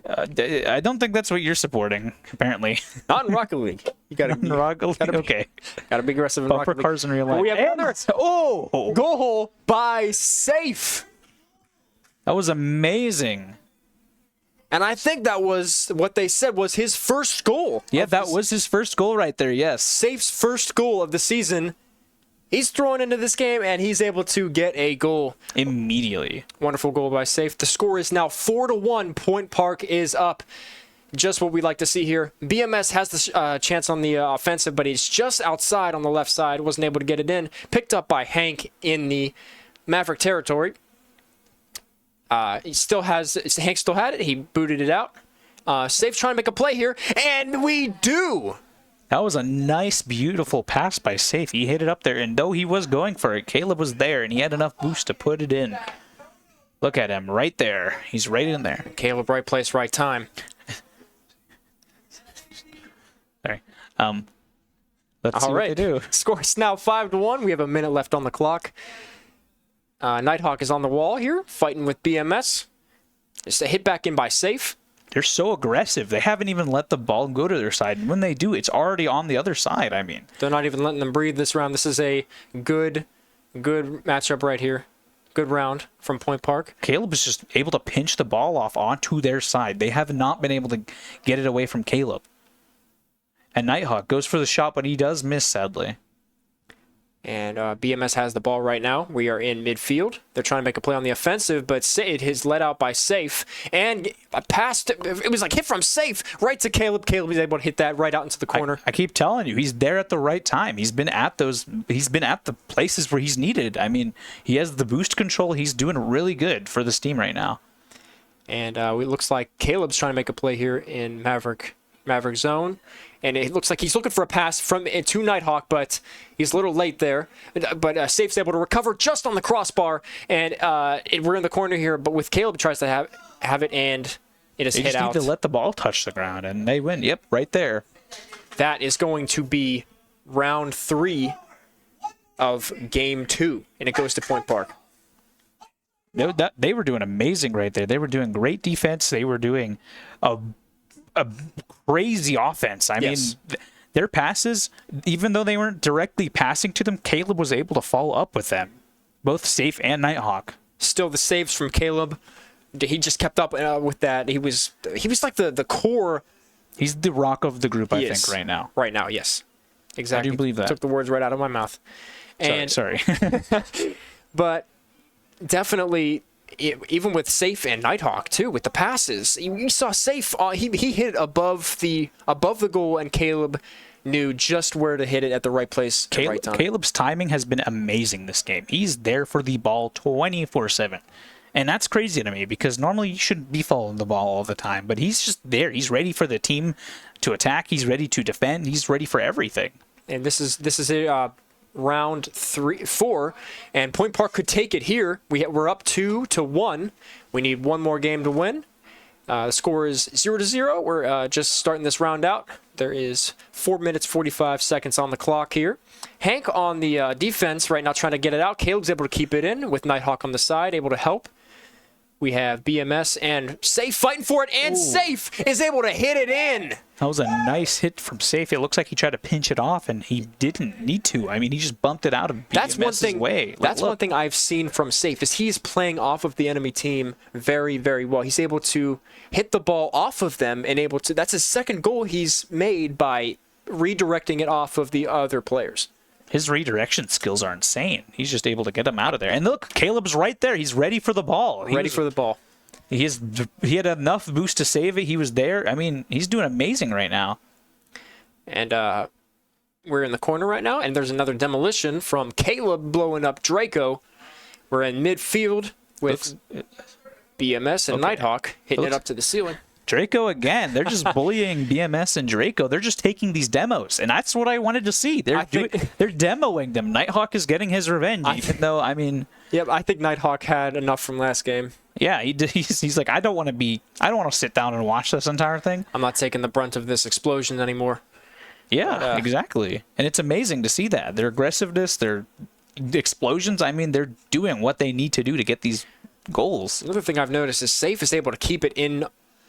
I don't think that's what you're supporting, apparently. Not in Rocket League. You gotta be, Okay. gotta be aggressive in Bumper Rocket League. cars in real life. We have another goal by Safe. That was amazing. And I think that was what they said was his first goal. Yeah, that was his first goal right there, yes. Safe's first goal of the season. He's thrown into this game, and he's able to get a goal. Immediately. Wonderful goal by Safe. The score is now 4-1. Point Park is up. Just what we like to see here. BMS has the chance on the offensive, but he's just outside on the left side. Wasn't able to get it in. Picked up by Hank in the Maverick territory. Hank still had it. He booted it out. Safe trying to make a play here, and we do. That was a nice, beautiful pass by Safe. He hit it up there, and though he was going for it, Caleb was there, and he had enough boost to put it in. Look at him right there. He's right in there. Caleb, right place, right time. Sorry. Let's see what they do. Score is now 5-1. We have a minute left on the clock. Nighthawk is on the wall here, fighting with BMS. Just a hit back in by Safe. They're so aggressive. They haven't even let the ball go to their side. And when they do, it's already on the other side. I mean, they're not even letting them breathe this round. This is a good matchup right here. Good round from Point Park. Caleb is just able to pinch the ball off onto their side. They have not been able to get it away from Caleb. And Nighthawk goes for the shot, but he does miss, sadly. And BMS has the ball right now. We are in midfield. They're trying to make a play on the offensive, but it is let out by Safe. And a pass, it was like hit from Safe right to Caleb. Caleb is able to hit that right out into the corner. I keep telling you, he's there at the right time. He's been at the places where he's needed. I mean, he has the boost control. He's doing really good for this team right now. And it looks like Caleb's trying to make a play here in Maverick zone. And it looks like he's looking for a pass to Nighthawk, but he's a little late there. But Safe's able to recover just on the crossbar, and we're in the corner here. But with Caleb tries to have it, and it is hit out. They just need to let the ball touch the ground, and they win. Yep, right there. That is going to be round 3 of game 2, and it goes to Point Park. They were doing amazing right there. They were doing great defense. They were doing a crazy offense. I mean, their passes, even though they weren't directly passing to them, Caleb was able to follow up with them, both Safe and Nighthawk. Still the saves from Caleb. He just kept up with that. He was like the core. He's the rock of the group, I think, right now. Right now, yes. Exactly. I do believe that. Took the words right out of my mouth. And, sorry. But definitely, even with Safe and Nighthawk too, with the passes, you saw Safe. He hit it above the goal, and Caleb knew just where to hit it at the right place at the right time. Caleb's timing has been amazing this game. He's there for the ball 24/7, and that's crazy to me because normally you shouldn't be following the ball all the time, but he's just there. He's ready for the team to attack. He's ready to defend. He's ready for everything. And this is a round 4, and Point Park could take it here. We're up 2-1. We need one more game to win. The score is 0-0. We're just starting this round out. There is 4 minutes 45 seconds on the clock here. Hank on the defense right now trying to get it out. Caleb's able to keep it in with Nighthawk on the side, able to help. We have BMS and Safe fighting for it, and Safe is able to hit it in. That was a nice hit from Safe. It looks like he tried to pinch it off, and he didn't need to. I mean, he just bumped it out of BMS's way. That's one thing I've seen from Safe is he's playing off of the enemy team very, very well. He's able to hit the ball off of them and able to. That's his second goal he's made by redirecting it off of the other players. His redirection skills are insane. He's just able to get them out of there. And look, Caleb's right there. He's ready for the ball. He had enough boost to save it. He was there. I mean, he's doing amazing right now. And we're in the corner right now, and there's another demolition from Caleb blowing up Draco. We're in midfield with BMS and Nighthawk hitting it up to the ceiling. Draco again. They're just bullying BMS and Draco. They're just taking these demos, and that's what I wanted to see. They're demoing them. Nighthawk is getting his revenge, even though, I mean... Yep, I think Nighthawk had enough from last game. Yeah, he's like, I don't want to sit down and watch this entire thing. I'm not taking the brunt of this explosion anymore. Yeah, exactly. And it's amazing to see that. Their aggressiveness, their explosions, I mean, they're doing what they need to do to get these goals. Another thing I've noticed is Safe is able to keep it in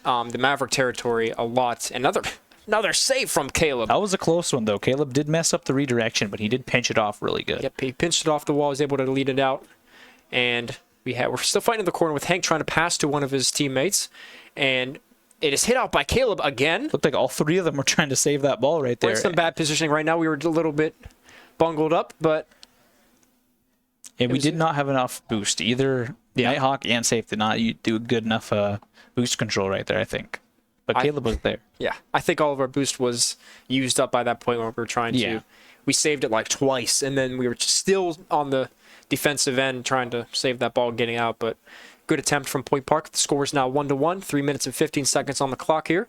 the Maverick territory a lot. Another save from Caleb. That was a close one, though. Caleb did mess up the redirection, but he did pinch it off really good. Yep, he pinched it off the wall, was able to lead it out. And we're still fighting in the corner with Hank trying to pass to one of his teammates. And it is hit out by Caleb again. Looked like all three of them were trying to save that ball right there. We're in some bad positioning right now. We were a little bit bungled up, but... And we did not have enough boost. Either Nighthawk and Safe did not do good enough boost control right there, I think. But Caleb was there. Yeah, I think all of our boost was used up by that point when we were trying to... We saved it like twice, and then we were still on the defensive end trying to save that ball getting out, but good attempt from Point Park. The score is now 1-1, 3 minutes and 15 seconds on the clock here.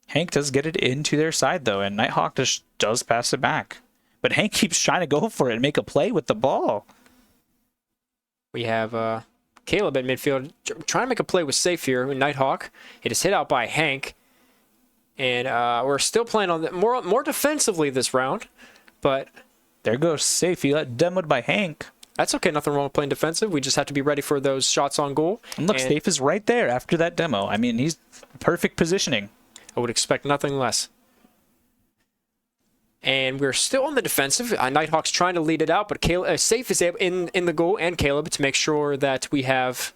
Hank does get it into their side, though, and Nighthawk just does pass it back. But Hank keeps trying to go for it and make a play with the ball. We have Caleb at midfield trying to make a play with Safe here with Nighthawk. It is hit out by Hank. And we're still playing on more defensively this round. But there goes Safe. He got demoed by Hank. That's okay. Nothing wrong with playing defensive. We just have to be ready for those shots on goal. And look, Safe is right there after that demo. I mean, he's perfect positioning. I would expect nothing less. And we're still on the defensive. Nighthawk's trying to lead it out, but Safe is in the goal, and Caleb, to make sure that we have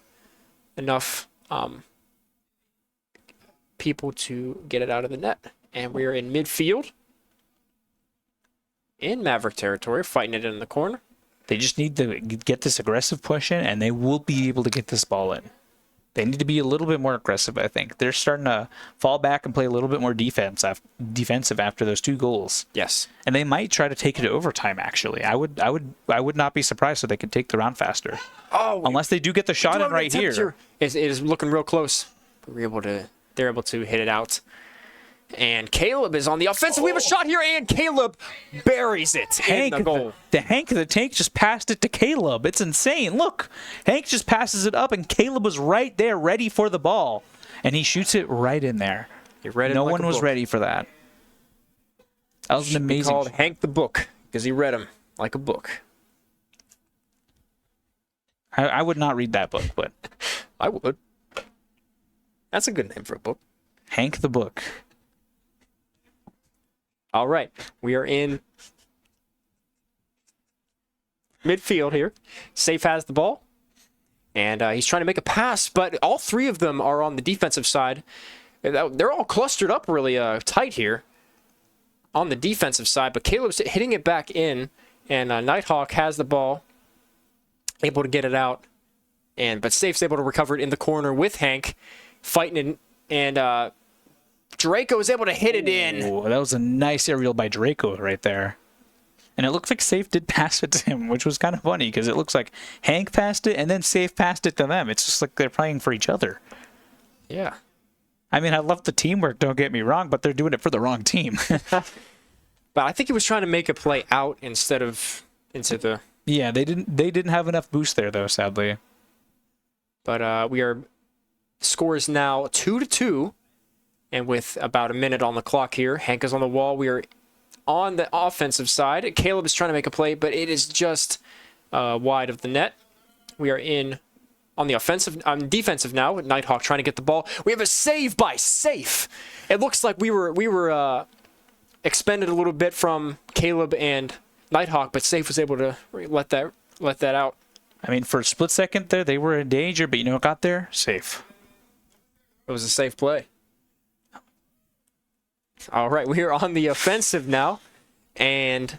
enough people to get it out of the net. And we are in midfield in Maverick territory, fighting it in the corner. They just need to get this aggressive push in, and they will be able to get this ball in. They need to be a little bit more aggressive, I think. They're starting to fall back and play a little bit more defensive after those 2 goals. Yes. And they might try to take it to overtime, actually. I would not be surprised if they could take the round faster. Oh, unless they do get the shot in right here. It is looking real close. They're able to hit it out. And Caleb is on the offensive. We have a shot here, and Caleb buries it in the goal. The Hank of the Tank just passed it to Caleb. It's insane. Look, Hank just passes it up, and Caleb was right there ready for the ball. And he shoots it right in there. No one was ready for that. That was an amazing. He called Hank the Book because he read him like a book. I would not read that book, but I would. That's a good name for a book. Hank the Book. All right, we are in midfield here. Safe has the ball, and he's trying to make a pass, but all 3 of them are on the defensive side. They're all clustered up really tight here on the defensive side, but Caleb's hitting it back in, and Nighthawk has the ball, able to get it out, but Safe's able to recover it in the corner with Hank fighting it, and Draco is able to hit it in. Ooh, that was a nice aerial by Draco right there. And it looks like Safe did pass it to him, which was kind of funny because it looks like Hank passed it and then Safe passed it to them. It's just like they're playing for each other. Yeah. I mean, I love the teamwork, don't get me wrong, but they're doing it for the wrong team. But I think he was trying to make a play out instead of into the... Yeah, they didn't have enough boost there, though, sadly. But score is now 2-2. And with about a minute on the clock here, Hank is on the wall. We are on the offensive side. Caleb is trying to make a play, but it is just wide of the net. We are on the defensive now with Nighthawk trying to get the ball. We have a save by Safe. It looks like we were expended a little bit from Caleb and Nighthawk, but Safe was able to let that out. I mean, for a split second there, they were in danger, but you know what got there? Safe. It was a safe play. All right, we are on the offensive now, and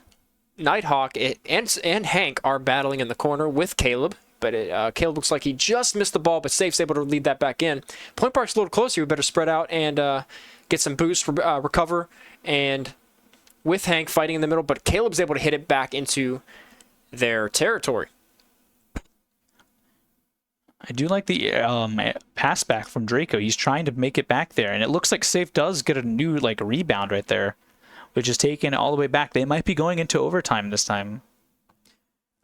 Nighthawk and Hank are battling in the corner with Caleb, but Caleb looks like he just missed the ball, but Safe's able to lead that back in. Point Park's a little closer. We better spread out and get some boost, recover, and with Hank fighting in the middle, but Caleb's able to hit it back into their territory. I do like the pass back from Draco. He's trying to make it back there, and it looks like Safe does get a new rebound right there, which is taken all the way back. They might be going into overtime this time.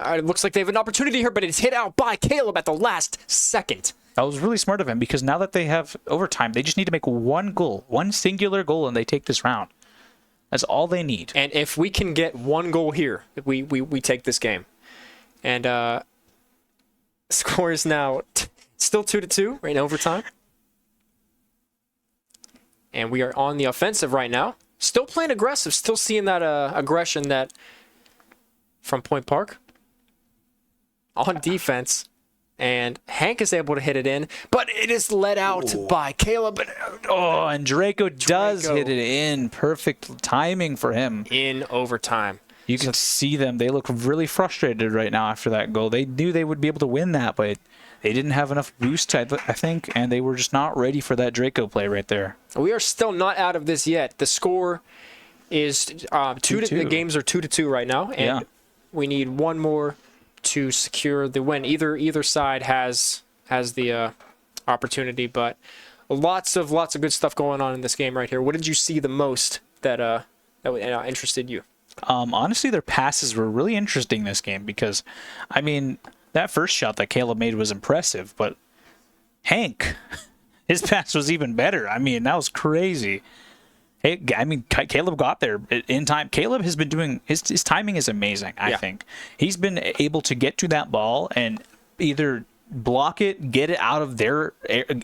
It looks like they have an opportunity here, but it's hit out by Caleb at the last second. That was really smart of him because now that they have overtime, they just need to make one goal, one singular goal, and they take this round. That's all they need. And if we can get one goal here, we take this game. And score is now still 2-2 right in overtime. And we are on the offensive right now. Still playing aggressive. Still seeing that aggression that from Point Park. On defense. And Hank is able to hit it in, but it is let out by Caleb. Oh, and Draco does hit it in. Perfect timing for him. In overtime. You can see them. They look really frustrated right now after that goal. They knew they would be able to win that, but they didn't have enough boost, I think, and they were just not ready for that Draco play right there. We are still not out of this yet. The score is 2-2. The games are 2-2 right now, and we need one more to secure the win. Either side has the opportunity, but lots of good stuff going on in this game right here. What did you see the most that interested you? Honestly, their passes were really interesting this game because, I mean, that first shot that Caleb made was impressive, but Hank, his pass was even better. I mean, that was crazy. Caleb got there in time. Caleb has been doing his timing is amazing. I think he's been able to get to that ball and either block it, get it out of their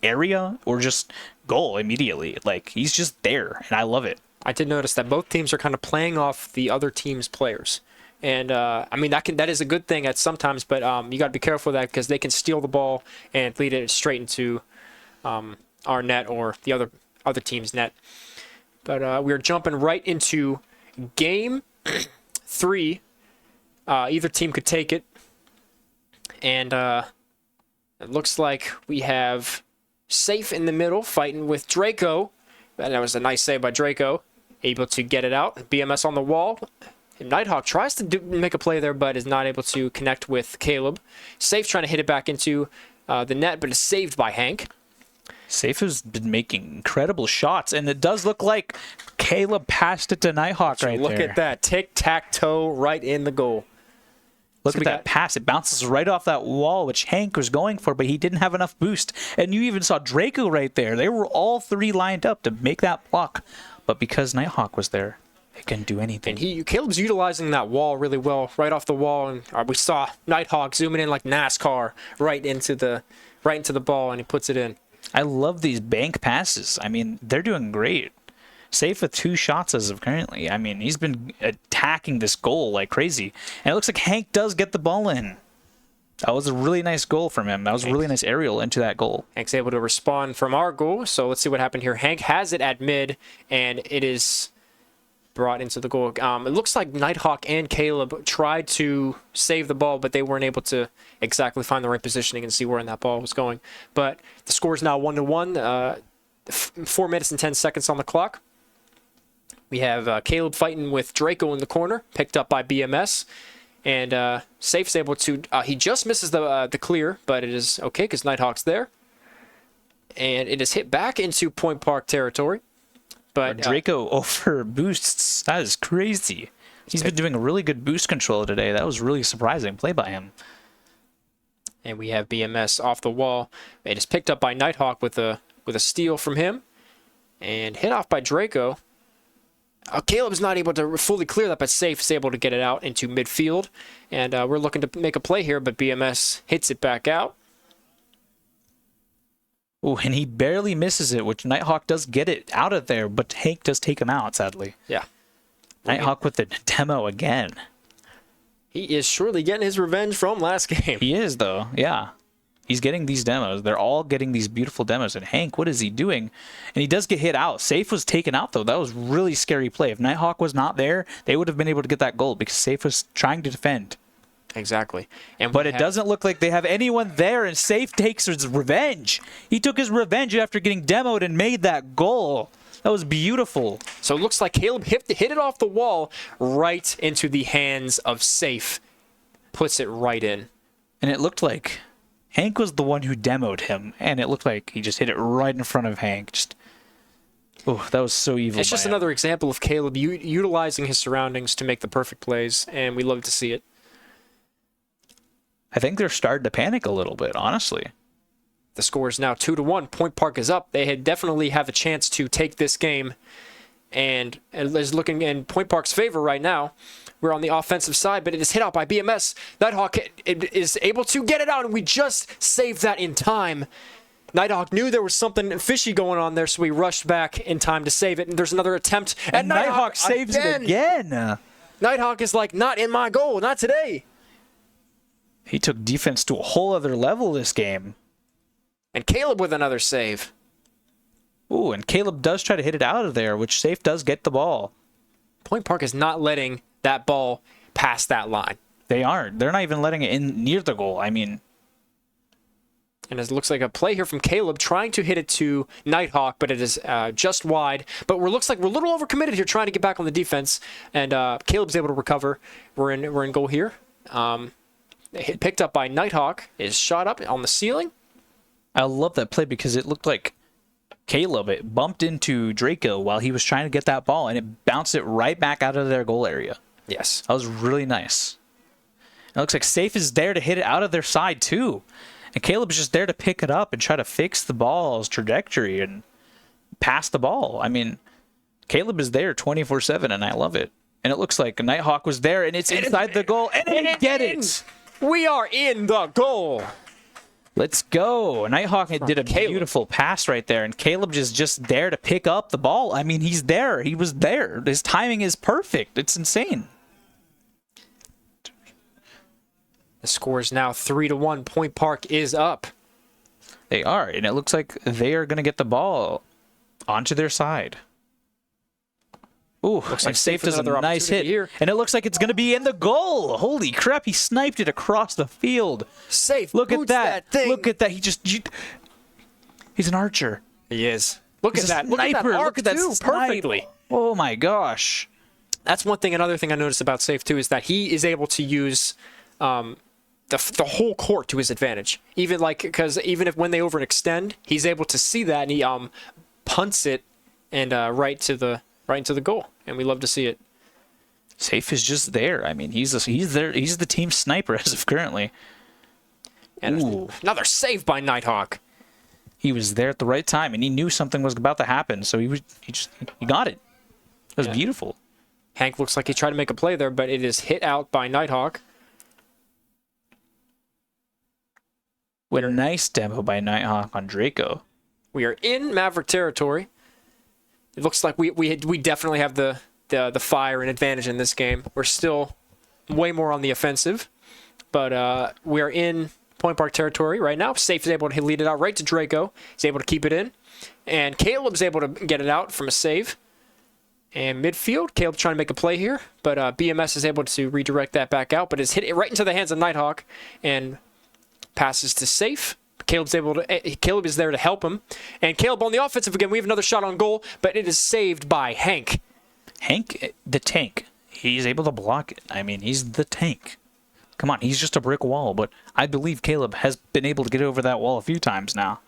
area, or just goal immediately. Like, he's just there, and I love it. I did notice that both teams are kind of playing off the other team's players. And, I mean, that is a good thing at sometimes, but you got to be careful of that because they can steal the ball and lead it straight into our net or the other team's net. But we're jumping right into game 3. Either team could take it. And it looks like we have Safe in the middle fighting with Draco. And that was a nice save by Draco. Able to get it out. BMS on the wall. And Nighthawk tries to make a play there, but is not able to connect with Caleb. Safe trying to hit it back into the net, but is saved by Hank. Safe has been making incredible shots, and it does look like Caleb passed it to Nighthawk right there. Look at that. Tic-tac-toe right in the goal. Look at that pass. It bounces right off that wall, which Hank was going for, but he didn't have enough boost. And you even saw Draco right there. They were all three lined up to make that block. But because Nighthawk was there, they couldn't do anything. And Caleb's utilizing that wall really well, right off the wall. And we saw Nighthawk zooming in like NASCAR right into the ball, and he puts it in. I love these bank passes. I mean, they're doing great. Safe with 2 shots as of currently. I mean, he's been attacking this goal like crazy. And it looks like Hank does get the ball in. That was a really nice goal from him. That was a really nice aerial into that goal. Hank's able to respond from our goal. So let's see what happened here. Hank has it at mid, and it is brought into the goal. It looks like Nighthawk and Caleb tried to save the ball, but they weren't able to exactly find the right positioning and see where that ball was going. But the score is now 1-1. 4 minutes and 10 seconds on the clock. We have Caleb fighting with Draco in the corner, picked up by BMS. And Safe's able to... he just misses the clear, but it is okay because Nighthawk's there. And it is hit back into Point Park territory. But Draco over boosts. That is crazy. He's been doing a really good boost control today. That was really surprising play by him. And we have BMS off the wall. It is picked up by Nighthawk with a steal from him. And hit off by Draco. Caleb's not able to fully clear that, but Safe is able to get it out into midfield. And we're looking to make a play here, but BMS hits it back out. Oh, and he barely misses it, which Nighthawk does get it out of there, but Hank does take him out, sadly. Yeah. Nighthawk with the demo again. He is surely getting his revenge from last game. He is, though. Yeah. He's getting these demos. They're all getting these beautiful demos. And Hank, what is he doing? And he does get hit out. Safe was taken out, though. That was really scary play. If Nighthawk was not there, they would have been able to get that goal because Safe was trying to defend. Exactly. But it doesn't look like they have anyone there, and Safe takes his revenge. He took his revenge after getting demoed and made that goal. That was beautiful. So it looks like Caleb hit it off the wall right into the hands of Safe. Puts it right in. And it looked like Hank was the one who demoed him, and it looked like he just hit it right in front of Hank. Oh, that was so evil. It's just another example of Caleb utilizing his surroundings to make the perfect plays, and we love to see it. I think they're starting to panic a little bit, honestly. The score is now 2-1. Point Park is up. They definitely have a chance to take this game, and it is looking in Point Park's favor right now. We're on the offensive side, but it is hit out by BMS. Nighthawk is able to get it out, and we just saved that in time. Nighthawk knew there was something fishy going on there, so he rushed back in time to save it. And there's another attempt. And Nighthawk saves it again. Nighthawk is like, not in my goal, not today. He took defense to a whole other level this game. And Caleb with another save. Ooh, and Caleb does try to hit it out of there, which Safe does get the ball. Point Park is not letting that ball pass that line. They aren't. They're not even letting it in near the goal. I mean... And it looks like a play here from Caleb trying to hit it to Nighthawk, but it is just wide. But looks like we're a little overcommitted here trying to get back on the defense. And Caleb's able to recover. We're in goal here. Hit picked up by Nighthawk. Is shot up on the ceiling. I love that play because it looked like Caleb, it bumped into Draco while he was trying to get that ball, and it bounced it right back out of their goal area. Yes. That was really nice. It looks like Safe is there to hit it out of their side, too. And Caleb's just there to pick it up and try to fix the ball's trajectory and pass the ball. I mean, Caleb is there 24/7, and I love it. And it looks like Nighthawk was there, and it's inside the goal, and they get it! We are in the goal! Let's go. Nighthawk did a beautiful pass right there, and Caleb is just there to pick up the ball. I mean, he's there. He was there. His timing is perfect. It's insane. The score is now 3-1. Point Park is up. They are, and it looks like they are going to get the ball onto their side. Ooh, looks like Safe does a nice hit here. And it looks like it's going to be in the goal. Holy crap, he sniped it across the field. Safe. Look at that. Thing. Look at that. He's an archer. He is. Look at that. Look at that arc too, perfectly. Oh my gosh. That's one thing. Another thing I noticed about Safe too is that he is able to use the whole court to his advantage. Even because if when they overextend, he's able to see that, and he punts it and right into the goal, and we love to see it. Safe is just there. I mean, he's there. He's the team sniper as of currently. And another save by Nighthawk. He was there at the right time, and he knew something was about to happen, so he got it. It was beautiful. Hank looks like he tried to make a play there, but it is hit out by Nighthawk. What a nice demo by Nighthawk on Draco. We are in Maverick territory. It looks like we definitely have the fire and advantage in this game. We're still way more on the offensive, but we are in Point Park territory right now. Safe is able to lead it out right to Draco. He's able to keep it in, and Caleb's able to get it out from a save. And midfield, Caleb trying to make a play here, but BMS is able to redirect that back out, but it's hit it right into the hands of Nighthawk and passes to Safe. Caleb is there to help him. And Caleb on the offensive again. We have another shot on goal, but it is saved by Hank. Hank, the tank. He's able to block it. I mean, he's the tank. Come on, he's just a brick wall, but I believe Caleb has been able to get over that wall a few times now.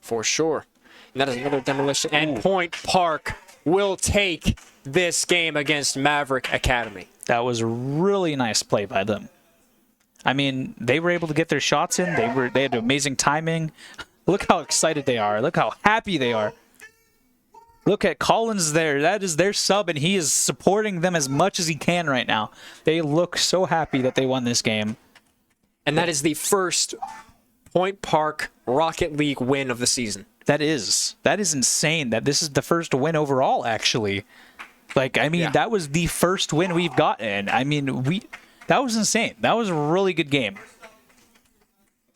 For sure. And that is another demolition. And Point Park will take this game against Maverick Academy. That was a really nice play by them. I mean, they were able to get their shots in. They had amazing timing. Look how excited they are. Look how happy they are. Look at Collins there. That is their sub, and he is supporting them as much as he can right now. They look so happy that they won this game. And that is the first Point Park Rocket League win of the season. That is insane. That this is the first win overall, actually. That was the first win we've gotten. I mean, that was insane. That was a really good game.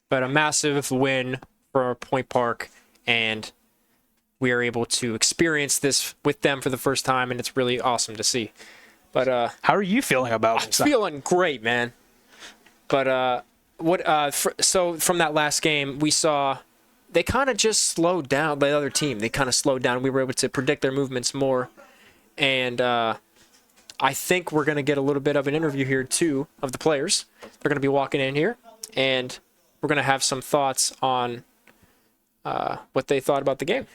But a massive win for Point Park, and we are able to experience this with them for the first time, and it's really awesome to see. But how are you feeling about it? I'm feeling great, man. But so from that last game, we saw they kind of just slowed down. The other team, they kind of slowed down. We were able to predict their movements more, and I think we're going to get a little bit of an interview here, too, of the players. They're going to be walking in here, and we're going to have some thoughts on what they thought about the game.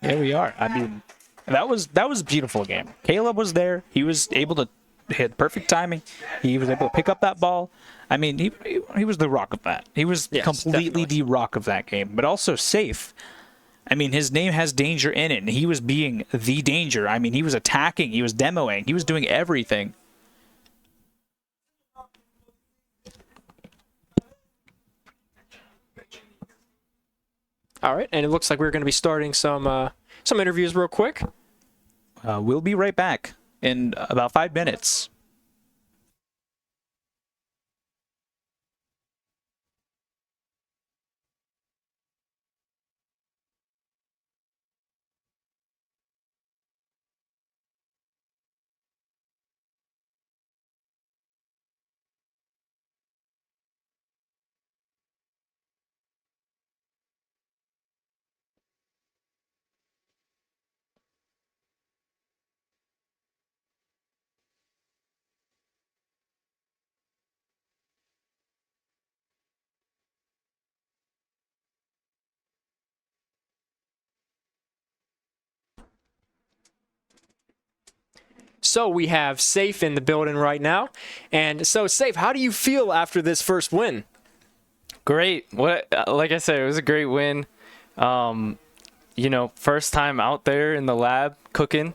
Yeah, we are. I mean, that was a beautiful game. Caleb was there. He was able to hit perfect timing. He was able to pick up that ball. I mean, he was the rock of that. He was completely the rock of that game, but also Safe. I mean, his name has danger in it, and he was being the danger. I mean, he was attacking, he was demoing, he was doing everything. All right, and it looks like we're going to be starting some interviews real quick. We'll be right back in about 5 minutes. So we have Safe in the building right now. And so, Safe, how do you feel after this first win? Great. Like I said, it was a great win. First time out there in the lab cooking.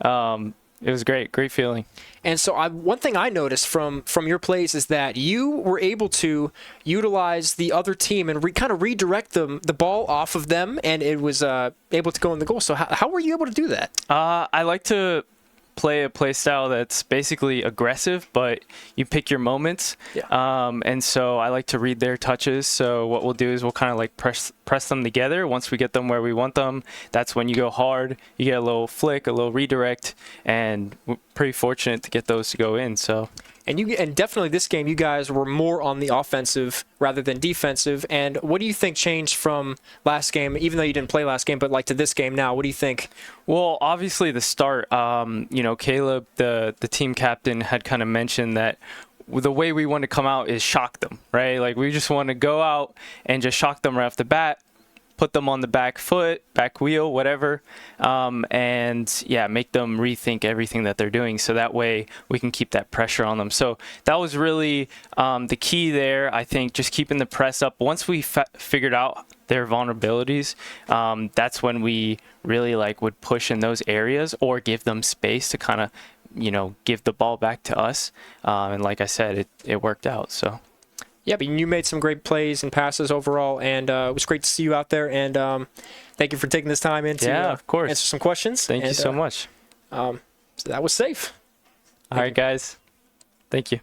It was great feeling. And so one thing I noticed from your plays is that you were able to utilize the other team and kind of redirect the ball off of them, and it was able to go in the goal. So how were you able to do that? I like to play a play style that's basically aggressive, but you pick your moments. Yeah. And so I like to read their touches. So what we'll do is we'll kind of like press them together. Once we get them where we want them, that's when you go hard. You get a little flick, a little redirect, and we're pretty fortunate to get those to go in. So. And definitely this game, you guys were more on the offensive rather than defensive. And what do you think changed from last game, even though you didn't play last game, but like to this game now? What do you think? Well, obviously the start, Caleb, the team captain, had kind of mentioned that the way we want to come out is shock them, right? Like we just want to go out and just shock them right off the bat, put them on the back foot, back wheel, whatever, and make them rethink everything that they're doing. So that way we can keep that pressure on them. So that was really the key there. I think just keeping the press up. Once we figured out their vulnerabilities, that's when we really would push in those areas or give them space to kind of, give the ball back to us. And like I said, it worked out. So. Yeah, but you made some great plays and passes overall, and it was great to see you out there. And thank you for taking this time in to of course. answer some questions. Thank you so much. So that was Safe. All right, guys. Thank you.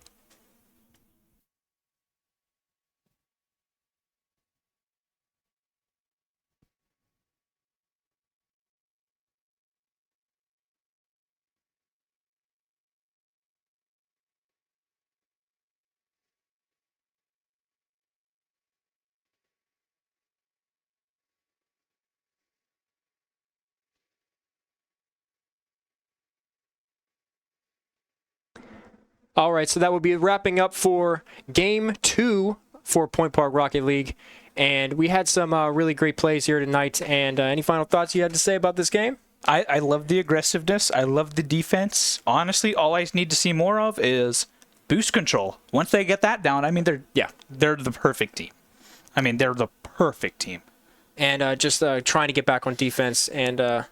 All right, so that will be wrapping up for Game 2 for Point Park Rocket League. And we had some really great plays here tonight. And any final thoughts you had to say about this game? I love the aggressiveness. I love the defense. Honestly, all I need to see more of is boost control. Once they get that down, I mean, they're the perfect team. They're the perfect team. And just trying to get back on defense and, as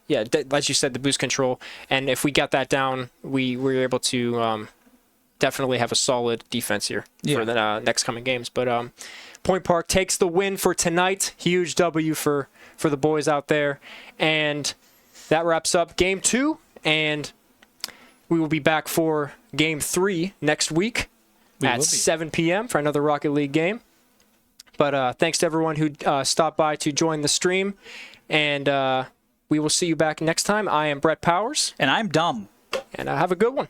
you said, the boost control. And if we got that down, we were able to definitely have a solid defense here for the next coming games. But Point Park takes the win for tonight. Huge W for the boys out there. And that wraps up Game 2. And we will be back for Game 3 next week at 7 p.m. for another Rocket League game. But thanks to everyone who stopped by to join the stream. And we will see you back next time. I am Brett Powers. And I'm dumb. And have a good one.